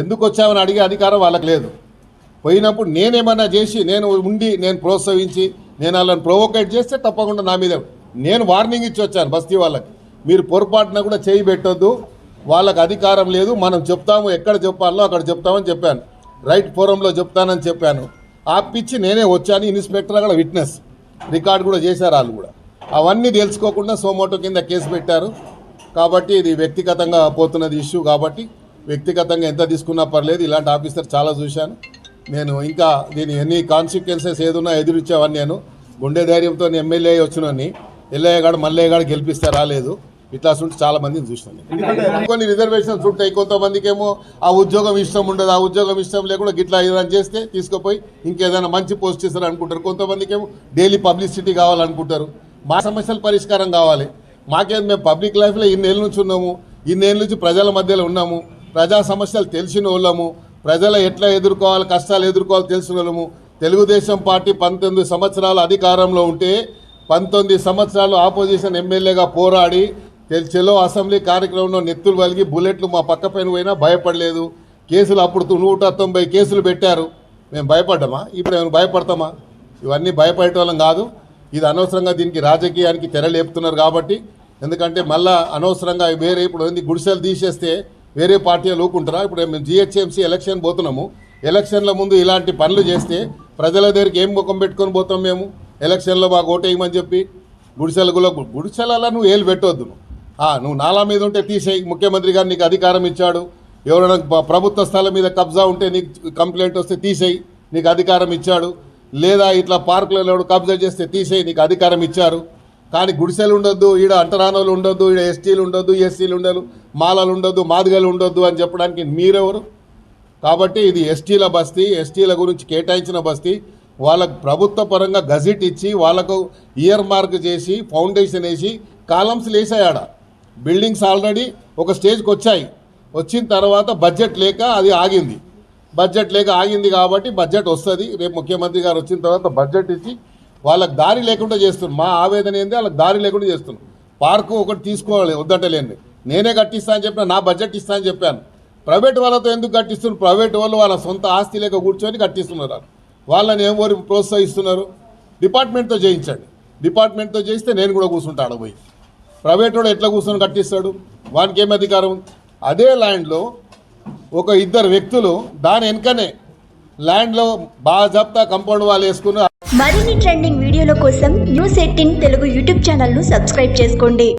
ఎందుకు వచ్చామని అడిగే అధికారం వాళ్ళకి లేదు. పోయినప్పుడు నేనేమన్నా చేసి నేను ప్రోత్సహించి నేను వాళ్ళని ప్రొవోకేట్ చేస్తే తప్పకుండా నా మీద నేను వార్నింగ్ ఇచ్చి వచ్చాను బస్తీ వాళ్ళకి. మీరు పొరపాటున కూడా చేయి పెట్టొద్దు, వాళ్ళకి అధికారం లేదు, మనం చెప్తాము, ఎక్కడ చెప్పాలో అక్కడ చెప్తామని చెప్పాను. రైట్ ఫోరంలో చెప్తానని చెప్పాను. ఆపిచ్చి నేనే వచ్చాను. ఇన్స్పెక్టర్ అక్కడ విట్నెస్ రికార్డు కూడా చేశారు వాళ్ళు కూడా. అవన్నీ తెలుసుకోకుండా సోమోటో కింద కేసు పెట్టారు. కాబట్టి ఇది వ్యక్తిగతంగా పోతున్నది ఇష్యూ. కాబట్టి వ్యక్తిగతంగా ఎంత తీసుకున్నా పర్లేదు. ఇలాంటి ఆఫీసర్ చాలా చూశాను నేను. ఇంకా దీని ఎన్ని కాన్సిక్వెన్సెస్ ఏదున్నా ఎదురిచ్చేవాడిని నేను. గుండె ధైర్యంతో ఎమ్మెల్యే వచ్చినని ఎల్లయ్యగాడు మల్లయ్యగాడు గెలిపిస్తే రాలేదు. ఇట్లా ఉంటే చాలా మందిని చూసినాను. కొన్ని రిజర్వేషన్స్ ఉంటాయి. కొంతమందికి ఏమో ఆ ఉద్యోగం ఇష్టం ఉండదు, ఆ ఉద్యోగం ఇష్టం లేకుండా గిట్లా ఏదైనా చేస్తే తీసుకుపోయి ఇంకేదైనా మంచి పోస్ట్ ఇస్తారు అనుకుంటారు. కొంతమందికి ఏమో డైలీ పబ్లిసిటీ కావాలనుకుంటారు. మా సమస్యల పరిష్కారం కావాలి. మాకేం మేము పబ్లిక్ లైఫ్లో ఇన్నేళ్ళ నుంచి ఉన్నాము, ఇన్నేళ్ళ నుంచి ప్రజల మధ్యలో ఉన్నాము, ప్రజా సమస్యలు తెలిసిన వాళ్ళము, ప్రజలు ఎట్లా ఎదుర్కోవాలి, కష్టాలు ఎదుర్కోవాలి తెలిసిన వాళ్ళము. తెలుగుదేశం పార్టీ 19 సంవత్సరాలు అధికారంలో ఉంటే 19 సంవత్సరాలు ఆపోజిషన్ ఎమ్మెల్యేగా పోరాడి చెలో అసెంబ్లీ కార్యక్రమంలో నెత్తులు వలిగి బుల్లెట్లు మా పక్క పైన పోయినా భయపడలేదు. కేసులు అప్పుడు 190 కేసులు పెట్టారు. మేము భయపడ్డామా? ఇప్పుడు మేము భయపడతామా? ఇవన్నీ భయపడేటోళ్ళం కాదు. ఇది అనవసరంగా దీనికి రాజకీయానికి తెరలేపుతున్నారు కాబట్టి. ఎందుకంటే మళ్ళా అనవసరంగా వేరే ఇప్పుడు గుడిసెలు తీసేస్తే వేరే పార్టీలు ఊకుంటారా? ఇప్పుడు మేము జిహెచ్ఎంసీ ఎలక్షన్ పోతున్నాము. ఎలక్షన్ల ముందు ఇలాంటి పనులు చేస్తే ప్రజల దగ్గరికి ఏం ముఖం పెట్టుకొని పోతాం మేము? ఎలక్షన్లో మాకు ఓటేయమని చెప్పి గుడిసెలలో నువ్వు ఏలు పెట్టొద్దు. నువ్వు నాలా మీద ఉంటే తీసేయి. ముఖ్యమంత్రి గారు నీకు అధికారం ఇచ్చాడు. ఎవరైనా ప్రభుత్వ స్థలం మీద కబ్జా ఉంటే నీకు కంప్లైంట్ వస్తే తీసేయి, నీకు అధికారం ఇచ్చాడు. లేదా ఇట్లా పార్కులలో కబ్జా చేస్తే తీసేయి, నీకు అధికారం ఇచ్చారు. కానీ గుడిసెలు ఉండొద్దు, ఈడ అంటరానోళ్ళు ఉండొద్దు, ఈడ ఎస్టీలు ఉండొద్దు, ఎస్సీలు ఉండదు, మాలలు ఉండొద్దు, మాదిగలు ఉండొద్దు అని చెప్పడానికి మీరెవరు? కాబట్టి ఇది ఎస్టీల బస్తీ, ఎస్టీల గురించి కేటాయించిన బస్తీ. వాళ్ళకు ప్రభుత్వ పరంగా గజెట్ ఇచ్చి వాళ్ళకు ఇయర్ మార్క్ చేసి ఫౌండేషన్ వేసి కాలమ్స్లు వేసాయాడ. బిల్డింగ్స్ ఆల్రెడీ ఒక స్టేజ్కి వచ్చాయి. వచ్చిన తర్వాత బడ్జెట్ లేక అది ఆగింది. బడ్జెట్ లేక ఆగింది కాబట్టి బడ్జెట్ వస్తుంది. రేపు ముఖ్యమంత్రి గారు వచ్చిన తర్వాత బడ్జెట్ ఇచ్చి వాళ్ళకి దారి లేకుండా చేస్తున్నాం. మా ఆవేదన ఏంది, వాళ్ళకి దారి లేకుండా చేస్తున్నాం. పార్కు ఒకటి తీసుకోవాలి వద్దంటలేండి. నేనే కట్టిస్తా అని చెప్పిన, నా బడ్జెట్ ఇస్తా అని చెప్పాను. ప్రైవేట్ వాళ్ళతో ఎందుకు కట్టిస్తున్నారు? ప్రైవేట్ వాళ్ళు వాళ్ళ సొంత ఆస్తి లేక కూర్చొని కట్టిస్తున్నారు. వాళ్ళని ఎవరు ప్రోత్సహిస్తున్నారు? డిపార్ట్మెంట్తో చేయించండి. డిపార్ట్మెంట్తో చేయిస్తే నేను కూడా కూర్చుంటాడు పోయి. ప్రైవేట్ వాడు ఎట్లా కూర్చొని కట్టిస్తాడు? వానికి ఏం అధికారం? అదే ల్యాండ్లో ఒక 2 వ్యక్తులు దాని వెనుకనే ల్యాండ్లో బాజాప్తా కంపౌండ్ వాళ్ళు వేసుకుని. మరిన్ని ట్రెండింగ్ వీడియోల కోసం న్యూస్ 18 తెలుగు యూట్యూబ్ ఛానల్ను సబ్స్క్రైబ్ చేసుకోండి.